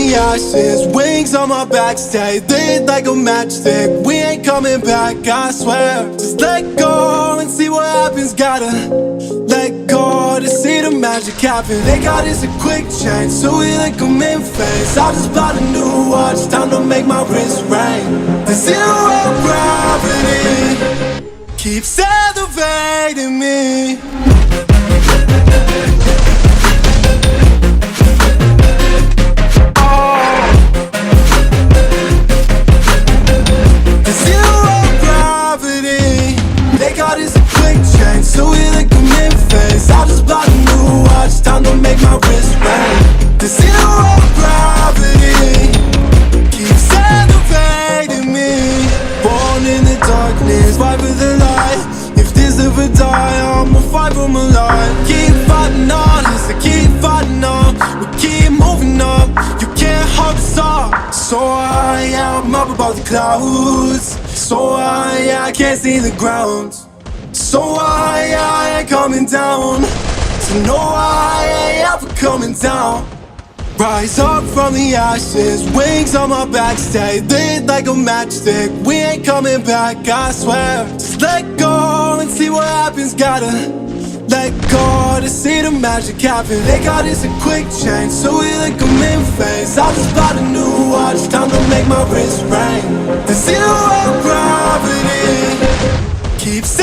the ashes, wings on my back, stay lit like a matchstick. We ain't coming back, I swear. Just let go and see what happens. Gotta let go to see the magic happen. They got us a quick change, so we like them in phase. I just bought a new watch, time to make my wrist ring. The zero gravity keeps elevating me. So we like them in phase. I just bought a new watch, time to make my wrist ring. The zero gravity keeps elevating me. Born in the darkness, fight for the light. If this ever die, I'ma fight for my life. Keep fighting on, I keep fighting on. We keep moving up, you can't hold us up. So I'm up above the clouds. So I can't see the ground. So I ain't coming down. So no, I ain't ever coming down. Rise up from the ashes, wings on my back, stay lit like a matchstick. We ain't coming back, I swear. Just let go and see what happens. Gotta let go to see the magic happen. They got us a quick change, so we like them in phase. I just bought a new watch, time to make my wrist ring. The zero gravity keeps